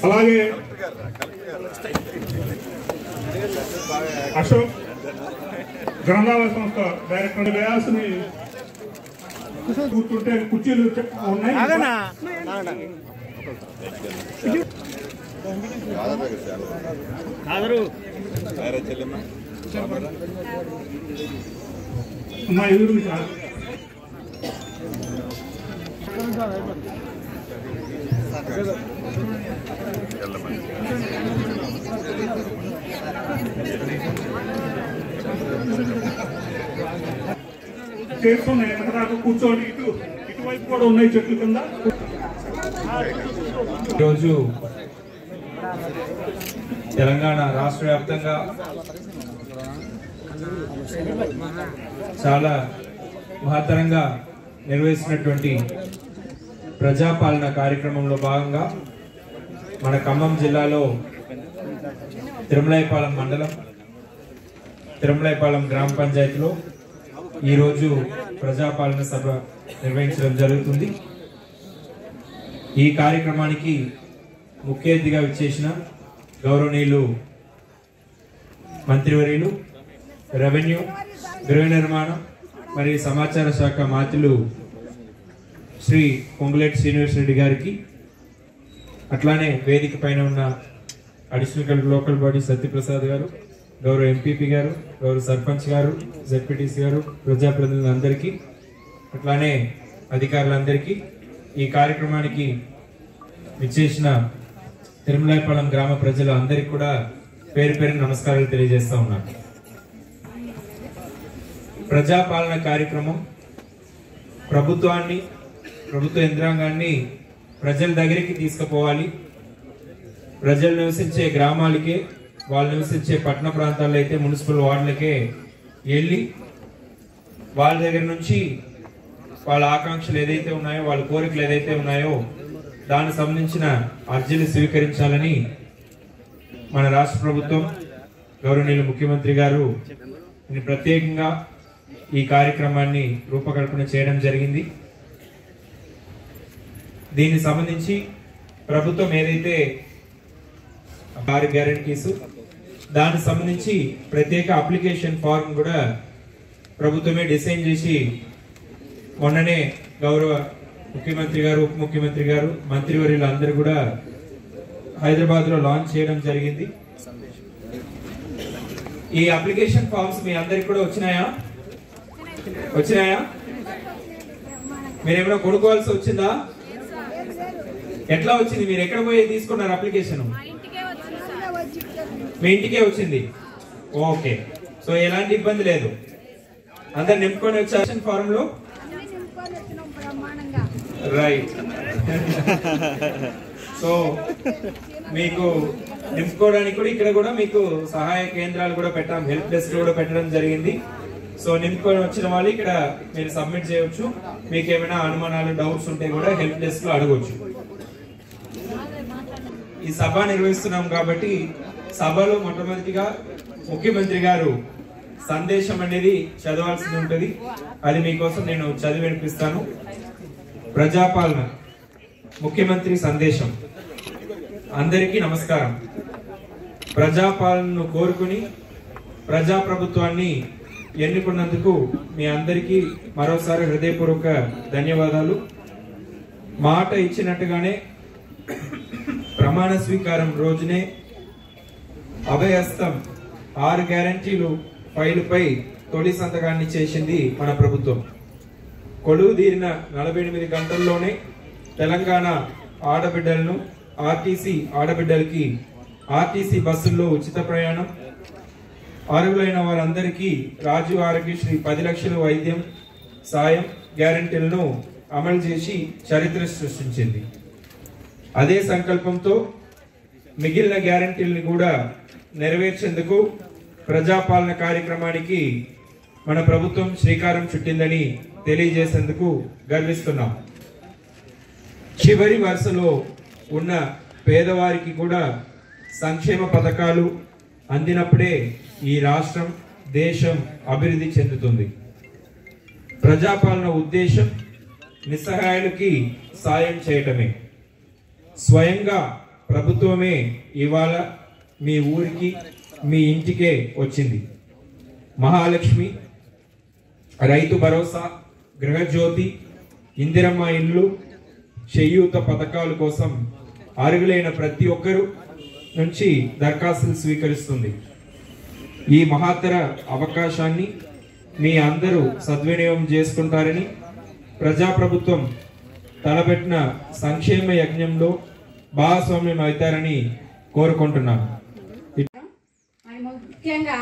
అలాగే అశోక్ గ్రంథాలయ సంస్థ డైరెక్టర్ వ్యాసుని కూర్చుంటే కుర్చీలు ఉన్నాయి. అమ్మా ఎదురు చేస్తున్నాయి ఎక్కడాక కూర్చోండి. ఇటువైపు కూడా ఉన్నాయి చెట్ల కింద. ఈరోజు తెలంగాణ రాష్ట్ర వ్యాప్తంగా చాలా మహత్తరంగా నిర్వహిస్తున్నటువంటి ప్రజాపాలన కార్యక్రమంలో భాగంగా మన ఖమ్మం జిల్లాలో తిరుమలైపాలెం మండలం తిరుమలైపాలెం గ్రామ పంచాయతీలో ఈరోజు ప్రజాపాలన సభ నిర్వహించడం జరుగుతుంది. ఈ కార్యక్రమానికి ముఖ్య అతిథిగా విచ్చేసిన గౌరవనీయులు మంత్రివర్యులు రెవెన్యూ, గృహ నిర్మాణం మరియు సమాచార శాఖ మంత్రులు శ్రీ పొంగులేటి శ్రీనివాస్ రెడ్డి గారికి, అట్లానే వేదిక పైన ఉన్న అడిషనల్ లోకల్ బాడీ సత్యప్రసాద్ గారు, గౌరవ ఎంపీపీ గారు, గౌరవ సర్పంచ్ గారు, జెడ్పీటీసీ గారు, ప్రజాప్రతినిధులందరికీ, అట్లానే అధికారులందరికీ, ఈ కార్యక్రమానికి విచ్చేసిన తిరుమలైపాలెం గ్రామ ప్రజలు అందరికీ కూడా పేరు పేరు నమస్కారాలు తెలియజేస్తా ఉన్నాను. ప్రజాపాలన కార్యక్రమం ప్రభుత్వ యంత్రాంగాన్ని ప్రజల దగ్గరికి తీసుకుపోవాలి. ప్రజలు నివసించే గ్రామాలకే, వాళ్ళు నివసించే పట్టణ ప్రాంతాల్లో అయితే మున్సిపల్ వార్డులకే వెళ్ళి వాళ్ళ దగ్గర నుంచి వాళ్ళ ఆకాంక్షలు ఏదైతే ఉన్నాయో, వాళ్ళ కోరికలు ఏదైతే ఉన్నాయో దానికి సంబంధించిన అర్జీలు స్వీకరించాలని మన రాష్ట్ర ప్రభుత్వం గౌరవనీయులు ముఖ్యమంత్రి గారు ప్రత్యేకంగా ఈ కార్యక్రమాన్ని రూపకల్పన చేయడం జరిగింది. దీనికి సంబంధించి ప్రభుత్వం ఏదైతే 6 గ్యారెంటీస్ దానికి సంబంధించి ప్రత్యేక అప్లికేషన్ ఫార్మ్ కూడా ప్రభుత్వమే డిజైన్ చేసి మొన్ననే గౌరవ ముఖ్యమంత్రి గారు, ఉప ముఖ్యమంత్రి గారు, మంత్రివర్యులు అందరూ కూడా హైదరాబాద్ లో లాంచ్ చేయడం జరిగింది. ఈ అప్లికేషన్ ఫార్మ్స్ మీ అందరికి కూడా వచ్చినాయా? మీరేమైనా కొనుక్కోవాల్సి వచ్చిందా? ఎట్లా వచ్చింది? మీరు ఎక్కడ పోయి తీసుకున్నారు అప్లికేషన్? మీ ఇంటికే వచ్చింది. ఓకే, సో ఎలాంటి ఇబ్బంది లేదు. అందరు నింపుకొని వచ్చారు ఫారం లో. రైట్. సో మీకు నింపుకోవడానికి కూడా ఇక్కడ కూడా మీకు సహాయ కేంద్రాలు కూడా పెట్టాం, హెల్ప్ డెస్క్ కూడా పెట్టడం జరిగింది. సో నింపుకొని వచ్చిన వాళ్ళు ఇక్కడ మీరు సబ్మిట్ చేయవచ్చు. మీకు ఏమైనా అనుమానాలు, డౌట్స్ ఉంటే కూడా హెల్ప్ డెస్క్ లో అడగవచ్చు. ఈ సభ నిర్వహిస్తున్నాం కాబట్టి సభలో మొట్టమొదటిగా ముఖ్యమంత్రి గారు సందేశం అనేది చదవాల్సి ఉంటుంది. అది మీకోసం నేను చదివి వినిపిస్తాను. ప్రజాపాలన ముఖ్యమంత్రి సందేశం. అందరికీ నమస్కారం. ప్రజాపాలనను కోరుకుని ప్రజాప్రభుత్వాన్ని ఎన్నుకున్నందుకు మీ అందరికీ మరోసారి హృదయపూర్వక ధన్యవాదాలు. మాట ఇచ్చినట్టుగానే ప్రమాణ స్వీకారం రోజునే అభయహస్తం 6 గ్యారెంటీలు ఫైలుపై తొలి సంతకాన్ని చేసింది మన ప్రభుత్వం. కొలువు తీరిన 48 గంటల్లోనే తెలంగాణ ఆడబిడ్డలను ఆడబిడ్డలకి ఆర్టీసీ బస్సుల్లో ఉచిత ప్రయాణం, అర్హులైన వారందరికీ రాజీవ్ ఆరోగ్యశ్రీ 10 లక్షల వైద్యం సాయం గ్యారెంటీలను అమలు చేసి చరిత్ర సృష్టించింది. అదే సంకల్పంతో మిగిలిన గ్యారంటీలను కూడా నెరవేర్చేందుకు ప్రజాపాలన కార్యక్రమానికి మన ప్రభుత్వం శ్రీకారం చుట్టిందని తెలియజేసేందుకు గర్విస్తున్నాం. చివరి వరుసలో ఉన్న పేదవారికి కూడా సంక్షేమ పథకాలు అందినప్పుడే ఈ రాష్ట్రం, దేశం అభివృద్ధి చెందుతుంది. ప్రజాపాలన ఉద్దేశం నిస్సహాయులకి సాయం చేయటమే. స్వయంగా ప్రభుత్వమే ఇవాళ మీ ఊరికి, మీ ఇంటికే వచ్చింది. మహాలక్ష్మి, రైతు భరోసా, గృహజ్యోతి, ఇందిరమ్మ ఇల్లు, చేయూత పథకాల కోసం అర్హులైన ప్రతి ఒక్కరూ నుంచి దరఖాస్తులు స్వీకరిస్తుంది. ఈ మహత్తర అవకాశాన్ని మీ అందరూ సద్వినియోగం చేసుకుంటారని, ప్రజాప్రభుత్వం తలపెట్టిన సంక్షేమ యజ్ఞంలో భాగస్వామ్యం అవుతారని కోరుకుంటున్నాను. ముఖ్యంగా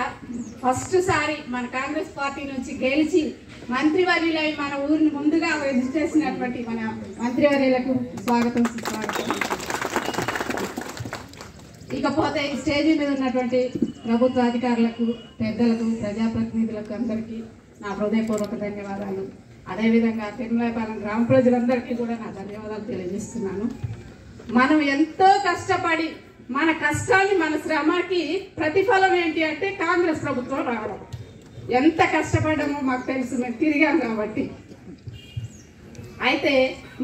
ఫస్ట్ సారి మన కాంగ్రెస్ పార్టీ నుంచి గెలిచి మంత్రివర్యులై మన ఊరిని ముందుగా విజిట్ చేసినటువంటి మన మంత్రివర్యులకు స్వాగతం సుస్వాగతం. ఇకపోతే ఈ స్టేజీ మీద ఉన్నటువంటి ప్రభుత్వ అధికారులకు, పెద్దలకు, ప్రజాప్రతినిధులకు అందరికీ నా హృదయపూర్వక ధన్యవాదాలు. అదేవిధంగా తిరుమలపాలెం గ్రామ ప్రజలందరికీ కూడా నా ధన్యవాదాలు తెలియజేస్తున్నాను. మనం ఎంతో కష్టపడి మన కష్టాన్ని, మన శ్రమకి ప్రతిఫలం ఏంటి అంటే కాంగ్రెస్ ప్రభుత్వం రావడం. ఎంత కష్టపడ్డామో మాకు తెలుసు, మేము తిరిగాం కాబట్టి. అయితే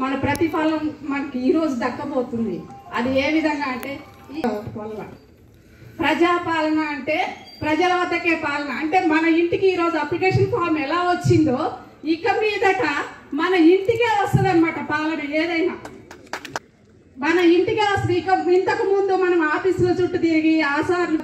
మన ప్రతిఫలం మనకి ఈరోజు దక్కబోతుంది. అది ఏ విధంగా అంటే ఈ వల్ల ప్రజాపాలన అంటే ప్రజల వద్దకే పాలన. అంటే మన ఇంటికి ఈరోజు అప్లికేషన్ ఫామ్ ఎలా వచ్చిందో ఇక మీదట మన ఇంటికే వస్తుంది అనమాట పాలన. ఏదైనా మన ఇంటికి వస్తుంది. ఇంతకు ముందు మనం ఆఫీసుల చుట్టూ తిరిగి ఆసార్లు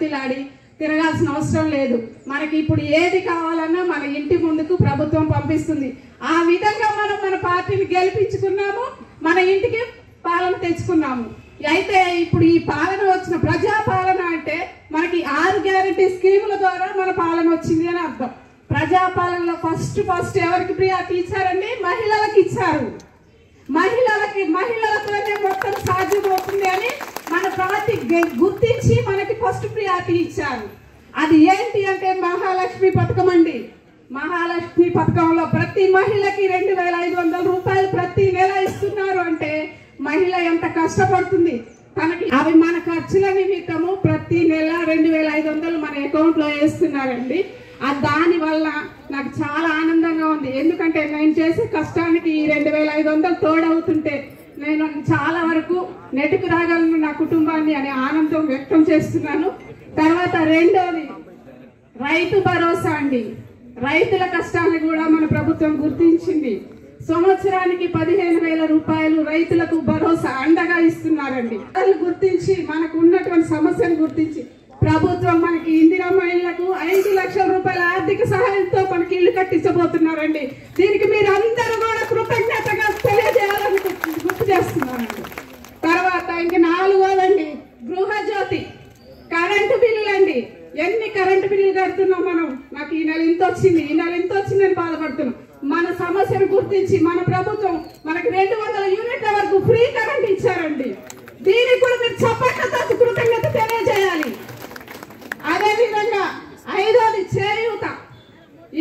తిరగాల్సిన అవసరం లేదు. మనకి ఇప్పుడు ఏది కావాలన్నా మన ఇంటి ముందుకు ప్రభుత్వం పంపిస్తుంది. ఆ విధంగా మనం మన పార్టీని గెలిపించుకున్నాము, మన ఇంటికి పాలన తెచ్చుకున్నాము. అయితే ఇప్పుడు ఈ పాలన వచ్చిన ప్రజాపాలన అంటే మనకి 6 గ్యారంటీ స్కీముల ద్వారా మన పాలన వచ్చింది అని అర్థం. ప్రజాపాలనలో ఫస్ట్ ఎవరికి ప్రియారిటీ ఇచ్చారండి? మహిళలకు ఇచ్చారు. మహిళలతోనే మొత్తం సాధ్యమవుతుంది అని మన పార్టీ గుర్తించి మనకి ఫస్ట్ ప్రియారిటీ ఇచ్చారు. అది ఏంటి అంటే మహాలక్ష్మి పథకం అండి. మహాలక్ష్మి పథకంలో ప్రతి మహిళకి 2500 రూపాయలు ప్రతి నెల ఇస్తున్నారు. అంటే మహిళ ఎంత కష్టపడుతుంది, తనకి అవి మన ఖర్చుల నిమిత్తము ప్రతి నెల 2500 మన అకౌంట్ లో వేస్తున్నారండి. దాని వల్ల నాకు చాలా ఆనందంగా ఉంది. ఎందుకంటే నేను చేసే కష్టానికి ఈ 2500 తోడవుతుంటే నేను చాలా వరకు నెట్టుకు రాగలను నా కుటుంబాన్ని అనే ఆనందం వ్యక్తం చేస్తున్నాను. తర్వాత రెండోది రైతు భరోసా అండి. రైతుల కష్టాన్ని కూడా మన ప్రభుత్వం గుర్తించింది. సంవత్సరానికి 15,000 రూపాయలు రైతులకు భరోసా అండగా ఇస్తున్నారండి. గుర్తించి మనకు ఉన్నటువంటి సమస్యను గుర్తించి ప్రభుత్వం మనకి ఇందిరమ్మ ఇళ్లకు 5 లక్షల రూపాయల ఆర్థిక సహాయంతో మనకి ఇల్లు కట్టించబోతున్నారండి. దీనికి మీరు అందరూ కూడా కృతజ్ఞతగా తెలియజేయాలని గుర్తు చేస్తున్నారండి. తర్వాత ఇంక 4వదండి గృహజ్యోతి, కరెంటు బిల్లులండి. ఎన్ని కరెంటు బిల్లులు కడుతున్నాం మనం. నాకు ఈ నెల ఇంత వచ్చింది, ఈ నెల ఇంత వచ్చిందని బాధపడుతున్నాం. మన సమస్యను గుర్తించి మన ప్రభుత్వం మనకి 200 యూనిట్ల వరకు ఫ్రీ కరెంట్ ఇచ్చారండి. దీనికి కూడా మీరు చప్పట్లతో కృతజ్ఞత తెలియజేయాలి. అదేవిధంగా 5వది చేయూత.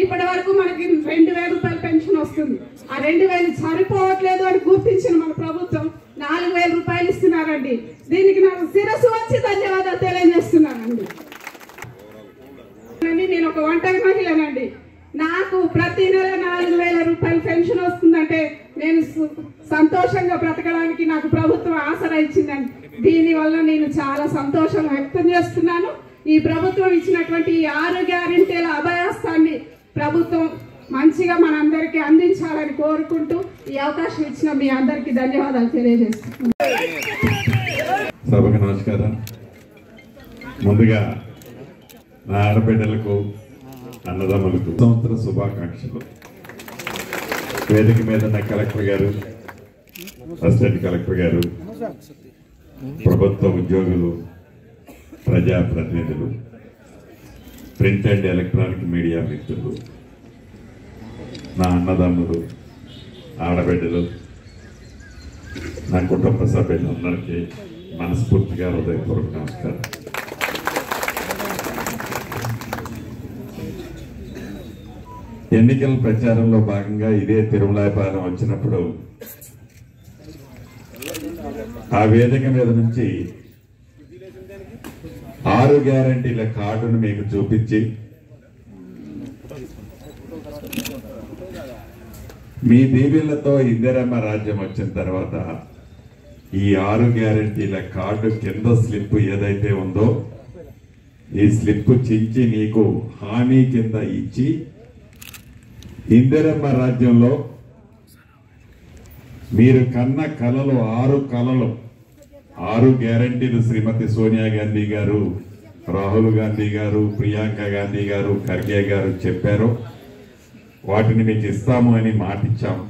ఇప్పటి వరకు మనకి 2,000 రూపాయల పెన్షన్ వస్తుంది. ఆ 2,000 సరిపోవట్లేదు అని గుర్తించిన మన ప్రభుత్వం 4,000 రూపాయలు ఇస్తున్నారండి. దీనికి నాకు శిరస్సు వచ్చి ధన్యవాదాలు తెలియజేస్తున్నానండి. నేను ఒక ఒంటరి మహిళనండి. నాకు ప్రతి నెల 4,000 రూపాయలు పెన్షన్ వస్తుందంటే నేను సంతోషంగా బ్రతకడానికి నాకు ప్రభుత్వం ఆసరా ఇచ్చిందండి. దీనివల్ల నేను చాలా సంతోషం వ్యక్తం చేస్తున్నాను. ఈ ప్రభుత్వం ఇచ్చినటువంటి 6 గ్యారెంటీల అభయాస్తాన్ని ప్రభుత్వం మంచిగా మనందరికీ అందించాలని కోరుకుంటూ ఈ అవకాశం ఇచ్చిన మీ అందరికీ ధన్యవాదాలు తెలియజేస్తున్నాను. సభకు నమస్కారం. ముందుగా నా ఆడబిడ్డలకు, అన్నదమ్ములకు సంవత్సర శుభాకాంక్షలు. వేదిక మీద ఉన్న కలెక్టర్ గారు, అసిస్టెంట్ కలెక్టర్ గారు, ప్రభుత్వ ఉద్యోగులు, ప్రజాప్రతినిధులు, ప్రింట్ అండ్ ఎలక్ట్రానిక్ మీడియా మిత్రులు, నా అన్నదమ్ములు, ఆడబిడ్డలు, నా కుటుంబ సభ్యులందరికీ మనస్ఫూర్తిగా హృదయపూర్వక నమస్కారం. ఎన్నికల ప్రచారంలో భాగంగా ఇదే తిరుమలాయపాలెం వచ్చినప్పుడు ఆ వేదిక మీద నుంచి 6 గ్యారంటీల కార్డును మీకు చూపించి మీ దీవెనలతో ఇందిరమ్మ రాజ్యం వచ్చిన తర్వాత ఈ 6 గ్యారంటీల కార్డు కింద స్లిప్ ఏదైతే ఉందో ఈ స్లిప్ చించి నీకు హామీ కింద ఇచ్చి ఇందిరమ్మ రాజ్యంలో మీరు కన్న కలలు 6 కలలు 6 గ్యారంటీలు శ్రీమతి సోనియా గాంధీ గారు, రాహుల్ గాంధీ గారు, ప్రియాంక గాంధీ గారు, ఖర్గే గారు చెప్పారు. వాటిని మీకు ఇస్తాము అని మాట ఇచ్చాము.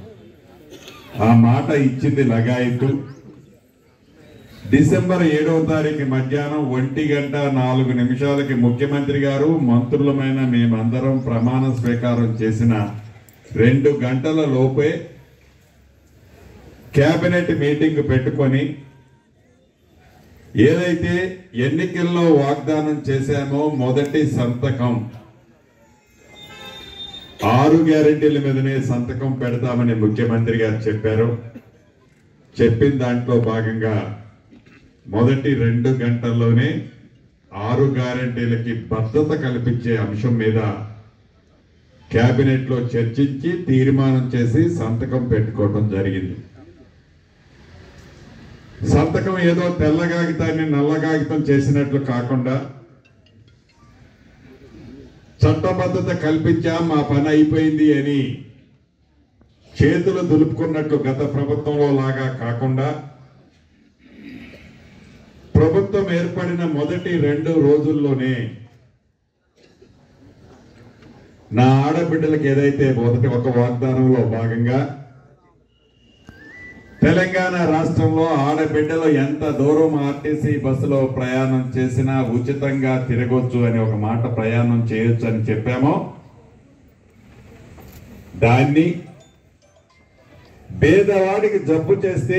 ఆ మాట ఇచ్చింది లగాయతు. డిసెంబర్ 7వ తారీఖు మధ్యాహ్నం 1:04 ముఖ్యమంత్రి గారు, మంత్రులమైన మేమందరం ప్రమాణ స్వీకారం చేసిన 2 గంటల లోపే కేబినెట్ మీటింగ్ పెట్టుకొని ఏదైతే ఎన్నికల్లో వాగ్దానం చేశామో మొదటి సంతకం 6 గ్యారెంటీల మీదనే సంతకం పెడతామని ముఖ్యమంత్రి గారు చెప్పారు. చెప్పిన దాంట్లో భాగంగా మొదటి 2 గంటల్లోనే 6 గ్యారెంటీలకి భద్రత కల్పించే అంశం మీద కేబినెట్ లో చర్చించి తీర్మానం చేసి సంతకం పెట్టుకోవడం జరిగింది. సంతకం ఏదో తెల్ల కాగితాన్ని నల్ల కాగితం చేసినట్లు కాకుండా చట్టబద్ధత కల్పించా మా పని అయిపోయింది అని చేతులు దులుపుకున్నట్లు గత ప్రభుత్వంలో లాగా కాకుండా ప్రభుత్వం ఏర్పడిన మొదటి 2 రోజుల్లోనే నా ఆడబిడ్డలకు ఏదైతే మొదటి ఒక వాగ్దానంలో భాగంగా తెలంగాణ రాష్ట్రంలో ఆడబిడ్డలు ఎంత దూరం ఆర్టీసీ బస్సులో ప్రయాణం చేసినా ఉచితంగా తిరగొచ్చు అని ఒక మాట ప్రయాణం చేయొచ్చు అని చెప్పామో దాన్ని పేదవాడికి జబ్బు చేస్తే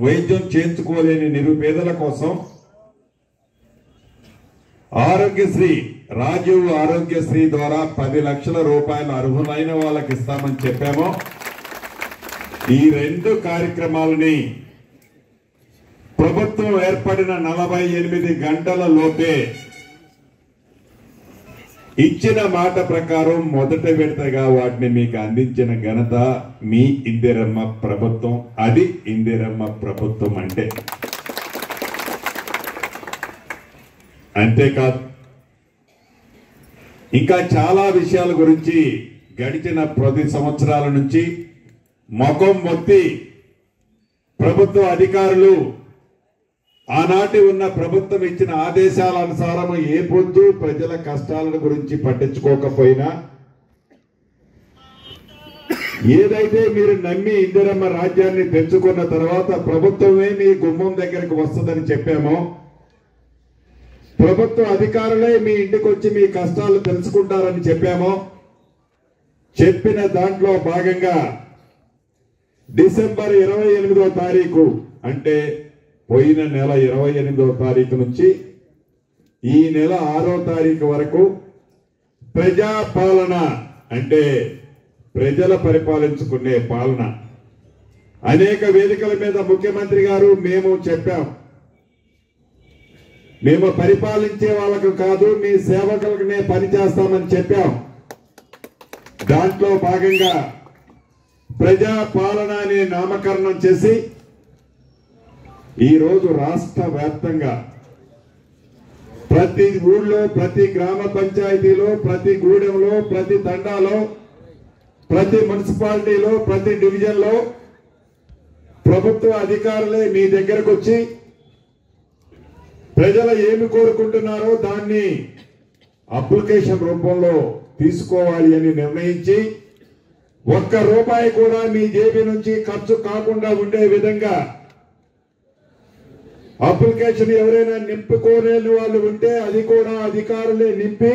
వైద్యం చేయించుకోలేని నిరుపేదల కోసం ఆరోగ్యశ్రీ రాజీవ్ ఆరోగ్యశ్రీ ద్వారా 10 లక్షల రూపాయలు అర్హులైన వాళ్ళకి ఇస్తామని చెప్పామో ఈ 2 కార్యక్రమాలని ప్రభుత్వం ఏర్పడిన 48 గంటల లోపే ఇచ్చిన మాట ప్రకారం మొదట విడతగా వాటిని మీకు అందించిన ఘనత మీ ఇందిరమ్మ ప్రభుత్వం. అది ఇందిరమ్మ ప్రభుత్వం అంటే. అంతేకాదు ఇంకా చాలా విషయాల గురించి గడిచిన 10 సంవత్సరాల నుంచి ముఖం మొత్తి ప్రభుత్వ అధికారులు ఆనాటి ఉన్న ప్రభుత్వం ఇచ్చిన ఆదేశాల అనుసారం ఏ పొద్దు ప్రజల కష్టాల గురించి పట్టించుకోకపోయినా ఏదైతే మీరు నమ్మి ఇందిరమ్మ రాజ్యాన్ని తెచ్చుకున్న తర్వాత ప్రభుత్వమే మీ గుమ్మం దగ్గరికి వస్తుందని చెప్పామో ప్రభుత్వ అధికారులే మీ ఇంటికి వచ్చి మీ కష్టాలు తెలుసుకుంటారని చెప్పామో చెప్పిన దాంట్లో భాగంగా డిసెంబర్ 28వ తారీఖు అంటే పోయిన నెల 28వ తారీఖు నుంచి ఈ నెల 6వ తారీఖు వరకు ప్రజాపాలన అంటే ప్రజల పరిపాలించుకునే పాలన అనేక వేదికల మీద ముఖ్యమంత్రి గారు మేము చెప్పాం. మేము పరిపాలించే వాళ్ళకు కాదు మీ సేవకులకునే పనిచేస్తామని చెప్పాం. దాంట్లో భాగంగా ప్రజాపాలన అనే నామకరణం చేసి ఈరోజు రాష్ట్ర వ్యాప్తంగా ప్రతి ఊళ్ళో, ప్రతి గ్రామ పంచాయతీలో, ప్రతి గూడెంలో, ప్రతి తండాలో, ప్రతి మున్సిపాలిటీలో, ప్రతి డివిజన్లో ప్రభుత్వ అధికారులే మీ దగ్గరకు వచ్చి ప్రజలు ఏమి కోరుకుంటున్నారో దాన్ని అప్లికేషన్ రూపంలో తీసుకోవాలి అని నిర్ణయించి ₹1 కూడా మీ జేబీ నుంచి ఖర్చు కాకుండా ఉండే విధంగా అప్లికేషన్ ఎవరైనా నింపుకోలేని వాళ్ళు ఉంటే అది కూడా అధికారులే నింపి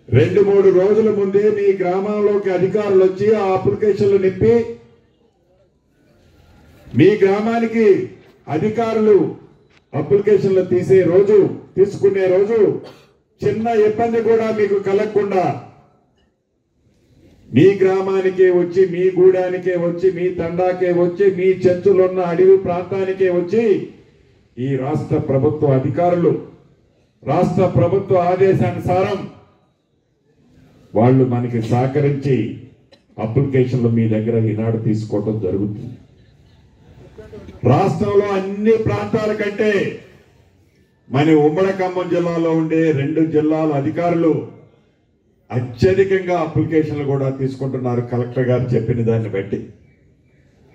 2-3 రోజుల ముందే మీ గ్రామంలోకి అధికారులు వచ్చి ఆ అప్లికేషన్లు నింపి మీ గ్రామానికి అధికారులు అప్లికేషన్లు తీసుకునే రోజు చిన్న ఇబ్బంది కూడా మీకు కలగకుండా మీ గ్రామానికే వచ్చి, మీ గూడానికే వచ్చి, మీ తండాకే వచ్చి, మీ చెంచులున్న అడవి ప్రాంతానికే వచ్చి ఈ రాష్ట్ర ప్రభుత్వ అధికారులు రాష్ట్ర ప్రభుత్వ ఆదేశానుసారం వాళ్ళు మనకి సహకరించి అప్లికేషన్లు మీ దగ్గర ఈనాడు తీసుకోవడం జరుగుతుంది. రాష్ట్రంలో అన్ని ప్రాంతాల కంటే మన ఉమ్మడి ఖమ్మం జిల్లాలో ఉండే 2 జిల్లాల అధికారులు అత్యధికంగా అప్లికేషన్లు కూడా తీసుకుంటున్నారు. కలెక్టర్ గారు చెప్పిన దాన్ని బట్టి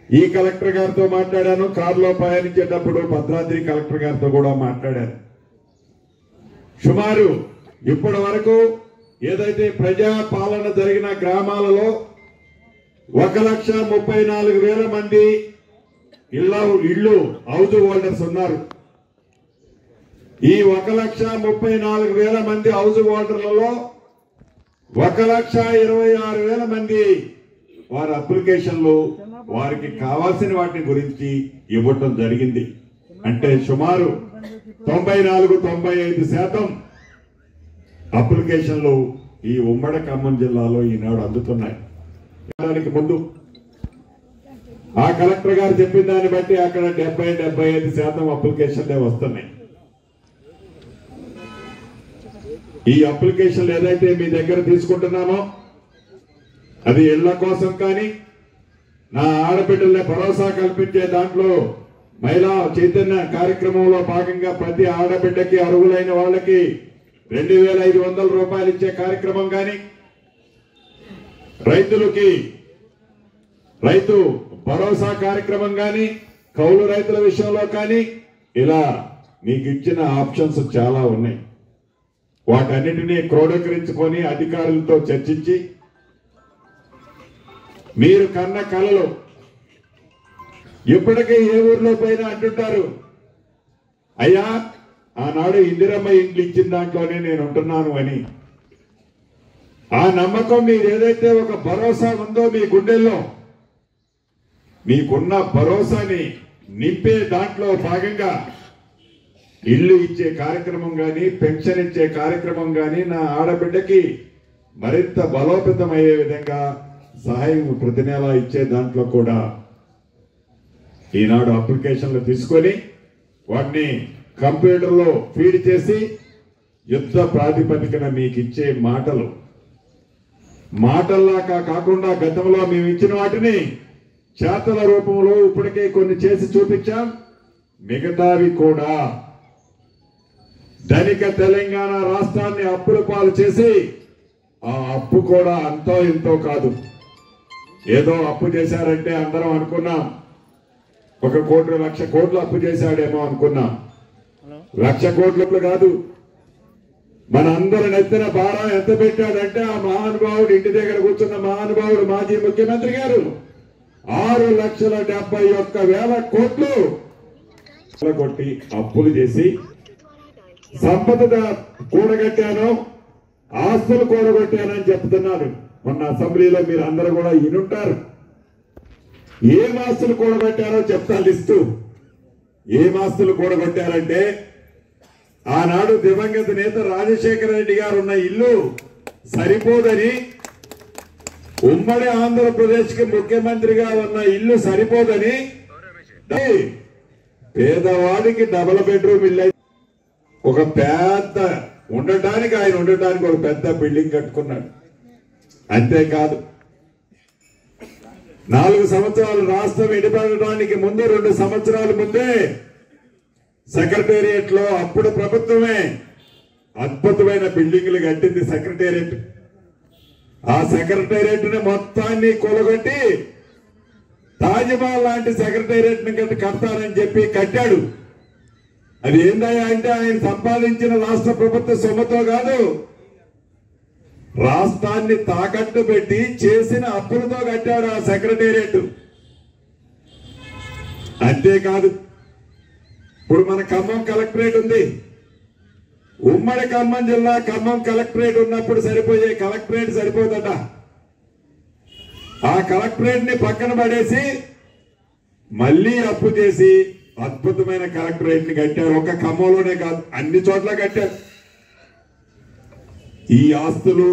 ఈ కలెక్టర్ గారితో మాట్లాడాను, కారులో ప్రయాణించేటప్పుడు భద్రాద్రి కలెక్టర్ గారితో కూడా మాట్లాడాను. సుమారు ఇప్పటి వరకు ఏదైతే ప్రజా పాలన జరిగిన గ్రామాలలో 1,34,000 మంది ఇళ్ళు హౌస్ హోల్డర్స్ ఉన్నారు. ఈ 1,34,000 మంది హౌస్ హోల్డర్లలో 1,26,000 మంది వారి అప్లికేషన్లు వారికి కావాల్సిన వాటి గురించి ఇవ్వటం జరిగింది. అంటే సుమారు 94-95% అప్లికేషన్లు ఈ ఉమ్మడి ఖమ్మం జిల్లాలో ఈనాడు అందుతున్నాయి. దానికి ముందు ఆ కలెక్టర్ గారు చెప్పిన దాన్ని బట్టి అక్కడ 70-75% అప్లికేషన్లే వస్తున్నాయి. ఈ అప్లికేషన్లు ఏదైతే మీ దగ్గర తీసుకుంటున్నామో అది ఇళ్ల కోసం కానీ, నా ఆడబిడ్డల్ని భరోసా కల్పించే దాంట్లో మహిళా చైతన్య కార్యక్రమంలో భాగంగా ప్రతి ఆడబిడ్డకి అర్హులైన వాళ్ళకి 2,500 రూపాయలు ఇచ్చే కార్యక్రమం కానీ, రైతులకి రైతు భరోసా కార్యక్రమం కానీ, కౌలు రైతుల విషయంలో కానీ, ఇలా మీకు ఇచ్చిన ఆప్షన్స్ చాలా ఉన్నాయి. వాటన్నిటినీ క్రోడీకరించుకొని అధికారులతో చర్చించి మీరు కన్న కలలు ఇప్పటికే ఏ ఊర్లో పైన అంటుంటారు, అయ్యా ఆనాడు ఇందిరమ్మ ఇండ్లు ఇచ్చిన దాంట్లోనే నేను ఉంటున్నాను అని. ఆ నమ్మకం మీరు ఏదైతే ఒక భరోసా ఉందో మీ గుండెల్లో, మీకున్న భరోసాని నింపే దాంట్లో భాగంగా ఇల్లు ఇచ్చే కార్యక్రమం కానీ, పెన్షన్ ఇచ్చే కార్యక్రమం కానీ, నా ఆడబిడ్డకి మరింత బలోపేతమయ్యే విధంగా సహాయం ప్రతి నెల ఇచ్చే దాంట్లో కూడా ఈనాడు అప్లికేషన్లు తీసుకొని వాటిని కంప్యూటర్లో ఫీడ్ చేసి యుద్ధ ప్రాతిపదికన మీకు ఇచ్చే మాటల్లాగా కాకుండా గతంలో మేము ఇచ్చిన వాటిని చేతల రూపంలో ఇప్పటికే కొన్ని చేసి చూపించాం. మిగతావి కూడా ధనిక తెలంగాణ రాష్ట్రాన్ని అప్పుల పాలు చేసి ఆ అప్పు కూడా అంతో ఎంతో కాదు. ఏదో అప్పు చేశారంటే అందరం అనుకున్నాం 1 కోటి 1,00,000 కోట్లు అప్పు చేశాడేమో అనుకున్నాం. 1,00,000 కోట్లు కాదు. మన అందరి నెత్తిన భారం ఎంత పెట్టాడంటే ఆ మహానుభావుడు ఇంటి దగ్గర కూర్చున్న మహానుభావుడు మాజీ ముఖ్యమంత్రి గారు 6,71,000 కోట్లు కొట్టి అప్పులు చేసి సంపద కూడగట్టాను, ఆస్తులు కూడగొట్టానని చెప్తున్నారు. మొన్న అసెంబ్లీలో మీరు అందరూ కూడా వినుంటారు. ఏం ఆస్తులు కూడగొట్టారో చెప్తా లిస్టు. ఏం ఆస్తులు కూడగొట్టారంటే ఆనాడు దివంగత నేత రాజశేఖర రెడ్డి గారు ఉన్న ఇల్లు సరిపోదని, ఉమ్మడి ఆంధ్రప్రదేశ్ కి ముఖ్యమంత్రిగా ఉన్న ఇల్లు సరిపోదని పేదవాడికి డబుల్ బెడ్రూమ్ ఇల్లు ఒక పెద్ద ఉండటానికి ఒక పెద్ద బిల్డింగ్ కట్టుకున్నాడు. అంతేకాదు 4 సంవత్సరాలు రాష్ట్రం విడిపడడానికి ముందు 2 సంవత్సరాల ముందే సెక్రటేరియట్ లో అప్పుడు ప్రభుత్వమే అద్భుతమైన బిల్డింగ్లు కట్టింది సెక్రటేరియట్. ఆ సెక్రటేరియట్ ని మొత్తాన్ని కూలగొట్టి తాజ్మహల్ లాంటి సెక్రటేరియట్ ని కడతానని చెప్పి కట్టాడు. అది ఏందయ్యా అంటే ఆయన సంపాదించిన రాష్ట్ర ప్రభుత్వ సొమ్ముతో కాదు, రాష్ట్రాన్ని తాకట్టు పెట్టి చేసిన అప్పులతో కట్టాడు ఆ సెక్రటేరియట్. అంతేకాదు ఇప్పుడు మన ఖమ్మం కలెక్టరేట్ ఉంది. ఉమ్మడి ఖమ్మం జిల్లా ఖమ్మం కలెక్టరేట్ ఉన్నప్పుడు సరిపోయే కలెక్టరేట్ సరిపోదట. ఆ కలెక్టరేట్ ని పక్కన పడేసి మళ్ళీ అప్పు చేసి అద్భుతమైన కలెక్టరేట్ ని కట్టారు. ఒక ఖమ్మంలోనే కాదు, అన్ని చోట్ల కట్టారు. ఈ ఆస్తులు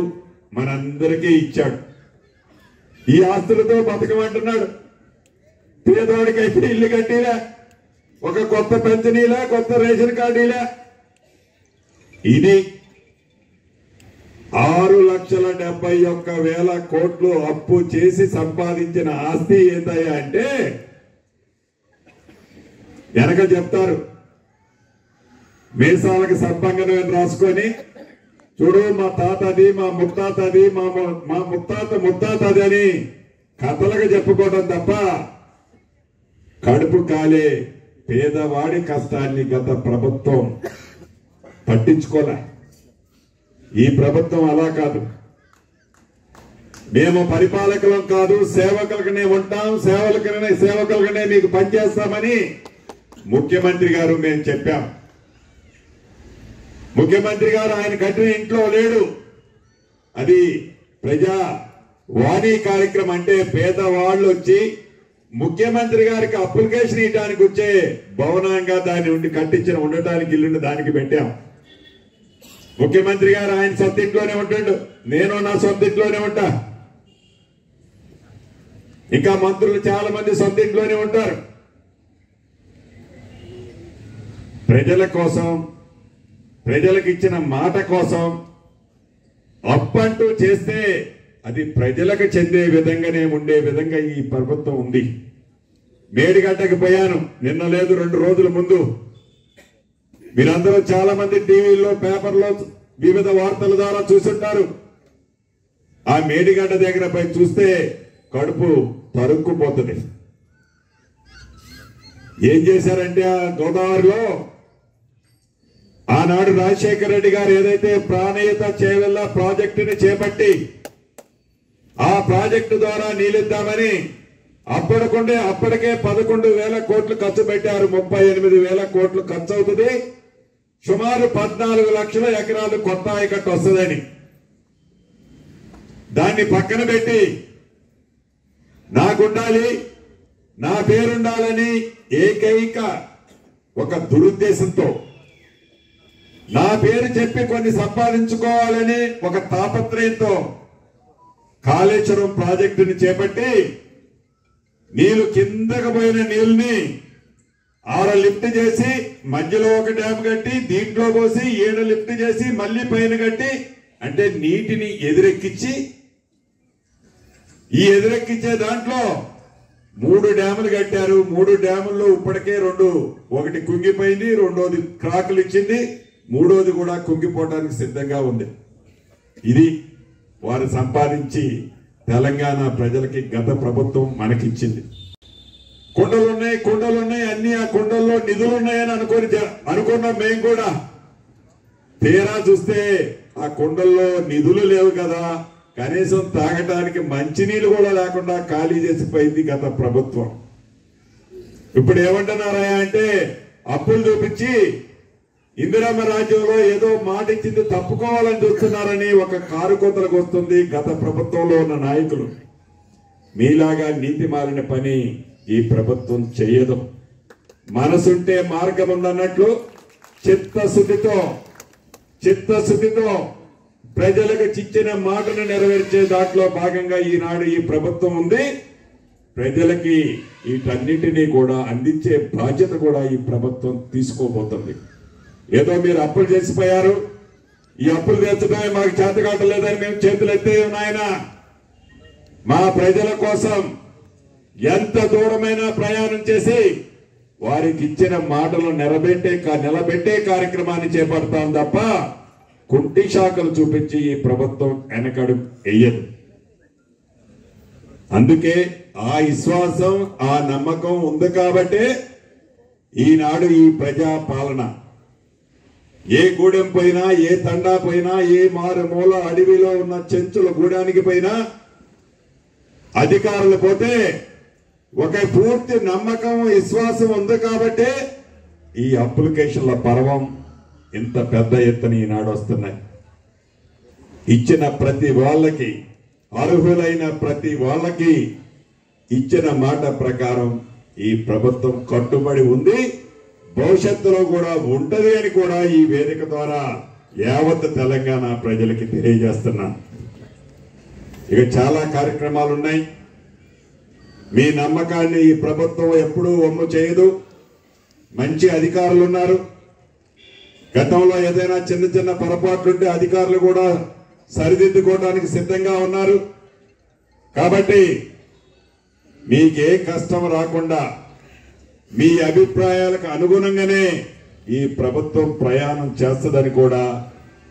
మనందరికీ ఇచ్చాడు. ఈ ఆస్తులతో బతకమంటున్నాడు. పేదవాడికైతే ఇల్లు కట్టిలా, ఒక కొత్త పెన్షనీలా, కొత్త రేషన్ కార్డీలా. ఇది 6,71,000 కోట్లు అప్పు చేసి సంపాదించిన ఆస్తి ఏంటయ్యా అంటే వెనక చెప్తారు. మీసాలకు సర్పంగం రాసుకొని చూడు మా తాతది, మా ముత్తాతది, మా ముత్తాతది అని కథలకు చెప్పుకోవడం తప్ప కడుపు కాలే పేదవాడి కష్టాన్ని గత ప్రభుత్వం పట్టించుకోలే. ఈ ప్రభుత్వం అలా కాదు. మేము పరిపాలకులం కాదు, సేవకులకనే ఉంటాం, సేవకులకనే మీకు పనిచేస్తామని ముఖ్యమంత్రి గారు మేము చెప్పాం. ముఖ్యమంత్రి గారు ఆయన కట్టిన ఇంట్లో లేడు. అది ప్రజా వాణి కార్యక్రమం. అంటే పేదవాళ్ళు వచ్చి ముఖ్యమంత్రి గారికి అప్లికేషన్ ఇవ్వడానికి వచ్చే భవనంగా దాన్ని ఉండి కట్టించిన ఉండటానికి ఇల్లుని దానికి పెట్టాం. ముఖ్యమంత్రి గారు ఆయన సొంత ఇంట్లోనే ఉంటాడు, నేను నా సొంత ఇంట్లోనే ఉంటా. ఇంకా మంత్రులు చాలా మంది సొంత ఇంట్లోనే ఉంటారు. ప్రజల కోసం, ప్రజలకు ఇచ్చిన మాట కోసం అప్పంటూ చేస్తే అది ప్రజలకు చెందే విధంగానే ఉండే విధంగా ఈ ప్రభుత్వం ఉంది. మేడిగడ్డకు పోయాను నిన్న, లేదు 2 రోజుల ముందు. మీరందరూ చాలా మంది టీవీల్లో, పేపర్లో, వివిధ వార్తల ద్వారా చూసుంటారు. ఆ మేడిగడ్డ దగ్గర పోయి చూస్తే కడుపు తరుక్కుపోతుంది. ఏం చేశారంటే ఆ గోదావరిలో ఆనాడు రాజశేఖర రెడ్డి గారు ఏదైతే ప్రాణహిత చేవెళ్ల ప్రాజెక్టుని చేపట్టి ఆ ప్రాజెక్టు ద్వారా నీళ్ళిద్దామని అప్పటికే 11,000 కోట్లు ఖర్చు పెట్టారు. 38,000 కోట్లు ఖర్చు అవుతుంది. సుమారు 14 లక్షల ఎకరాలు కొత్త ఆయకట్టు వస్తుందని దాన్ని పక్కన పెట్టి నాకుండాలి, నా పేరుండాలని ఏకైక ఒక దురుద్దేశంతో, నా పేరు చెప్పి కొన్ని సంపాదించుకోవాలని ఒక తాపత్రయంతో కాళేశ్వరం ప్రాజెక్టుని చేపట్టి నీళ్లు కిందకు పోయిన నీళ్ళని 6 లిఫ్ట్ చేసి మధ్యలో ఒక డ్యామ్ కట్టి దీంట్లో పోసి 7 లిఫ్ట్ చేసి మళ్ళీ పైన కట్టి, అంటే నీటిని ఎదురెక్కించి, ఈ ఎదురెక్కించే దాంట్లో 3 డ్యాములు కట్టారు. 3 డ్యాముల్లో ఇప్పటికే 2, ఒకటి కుంగిపోయింది, రెండోది క్రాకులు ఇచ్చింది, మూడోది కూడా కుంగిపోవడానికి సిద్ధంగా ఉంది. ఇది వారు సంపాదించి తెలంగాణ ప్రజలకి గత ప్రభుత్వం మనకిచ్చింది. కుండలున్నాయి, అన్ని ఆ కుండల్లో నిధులున్నాయని అనుకున్నాం మేము కూడా. తీరా చూస్తే ఆ కుండల్లో నిధులు లేవు కదా, కనీసం తాగటానికి మంచినీళ్ళు కూడా లేకుండా ఖాళీ చేసిపోయింది గత ప్రభుత్వం. ఇప్పుడు ఏమంటున్నారా అంటే అప్పులు చూపించి ఇందిరమ్మ రాజ్యంలో ఏదో మాట ఇచ్చింది తప్పుకోవాలని చూస్తున్నారని ఒక కారు కోతలకు వస్తుంది గత ప్రభుత్వంలో ఉన్న నాయకులు. మీలాగా నీతి మాలిన పని ఈ ప్రభుత్వం చేయదు. మనసుంటే మార్గం ఉందన్నట్లు చిత్తశుద్ధితో ప్రజలకు చిచ్చిన మాటను నెరవేర్చే దాంట్లో భాగంగా ఈనాడు ఈ ప్రభుత్వం ఉంది. ప్రజలకి వీటన్నిటినీ కూడా అందించే బాధ్యత కూడా ఈ ప్రభుత్వం తీసుకోబోతుంది. ఏదో మీరు అప్పులు చేసిపోయారు, ఈ అప్పులు తీర్చడమే మాకు చేతకాటలేదని మేము చేతులు ఎత్తే నాయన, మా ప్రజల కోసం ఎంత దూరమైనా ప్రయాణం చేసి వారికి ఇచ్చిన మాటలు నిలబెట్టే కార్యక్రమాన్ని చేపడతాం తప్ప కుంటి శాఖలు చూపించి ఈ ప్రభుత్వం వెనకడు వెయ్యదు. అందుకే ఆ విశ్వాసం, ఆ నమ్మకం ఉంది కాబట్టే ఈనాడు ఈ ప్రజా పాలన ఏ గూడెం పోయినా, ఏ తండా పోయినా, ఏ మారుమూల అడవిలో ఉన్న చెంచుల గూడానికి పోయినా అధికారులు పోతే ఒక పూర్తి నమ్మకం, విశ్వాసం ఉంది కాబట్టే ఈ అప్లికేషన్ల పర్వం ఇంత పెద్ద ఎత్తున ఈనాడు వస్తున్నాయి. ఇచ్చిన ప్రతి వాళ్ళకి, అర్హులైన ప్రతి వాళ్ళకి ఇచ్చిన మాట ప్రకారం ఈ ప్రభుత్వం కట్టుబడి ఉంది, భవిష్యత్తులో కూడా ఉంటది అని కూడా ఈ వేదిక ద్వారా యావత్ తెలంగాణ ప్రజలకి తెలియజేస్తున్నా. ఇక చాలా కార్యక్రమాలు ఉన్నాయి. మీ నమ్మకాన్ని ఈ ప్రభుత్వం ఎప్పుడూ వమ్ము చేయదు. మంచి అధికారులు ఉన్నారు. గతంలో ఏదైనా చిన్న చిన్న పొరపాట్లుంటే అధికారులు కూడా సరిదిద్దుకోవడానికి సిద్ధంగా ఉన్నారు. కాబట్టి మీకే కష్టం రాకుండా మీ అభిప్రాయాలకు అనుగుణంగానే ఈ ప్రభుత్వం ప్రయాణం చేస్తుందని కూడా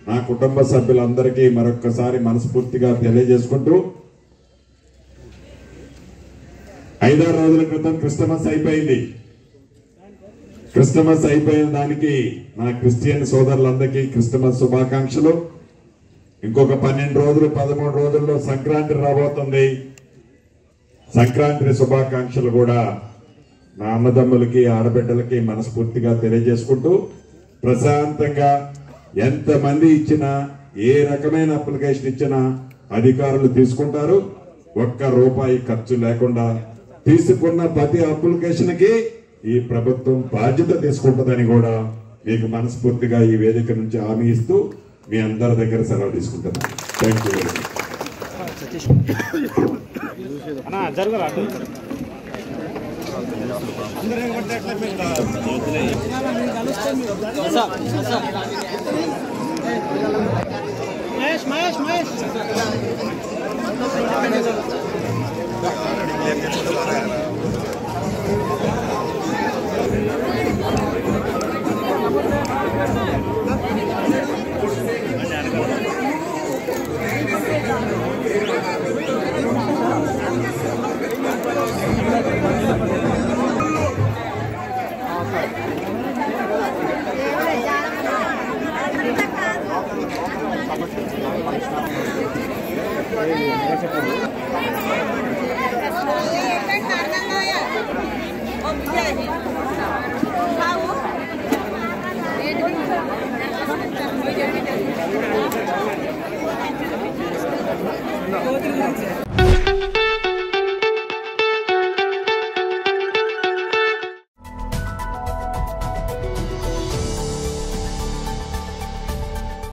నా కుటుంబ సభ్యులందరికీ మరొక్కసారి మనస్ఫూర్తిగా తెలియజేసుకుంటూ, 5-6 రోజుల క్రితం క్రిస్టమస్ అయిపోయింది. క్రిస్టమస్ అయిపోయిన దానికి నా క్రిస్టియన్ సోదరులందరికీ క్రిస్టమస్ శుభాకాంక్షలు. ఇంకొక 12 రోజులు 13 రోజుల్లో సంక్రాంతి రాబోతుంది. సంక్రాంతి శుభాకాంక్షలు కూడా నా అన్నదమ్ములకి, ఆడబిడ్డలకి మనస్ఫూర్తిగా తెలియజేసుకుంటూ, ప్రశాంతంగా ఎంతమంది ఇచ్చినా, ఏ రకమైన అప్లికేషన్ ఇచ్చినా అధికారులు తీసుకుంటారు. ఒక్క రూపాయి ఖర్చు లేకుండా తీసుకున్న ప్రతి అప్లికేషన్ కి ఈ ప్రభుత్వం బాధ్యత తీసుకుంటుందని కూడా మీకు మనస్ఫూర్తిగా ఈ వేదిక నుంచి హామీ ఇస్తూ మీ అందరి దగ్గర సెలవు తీసుకుంటున్నాను. Thank you Mahesh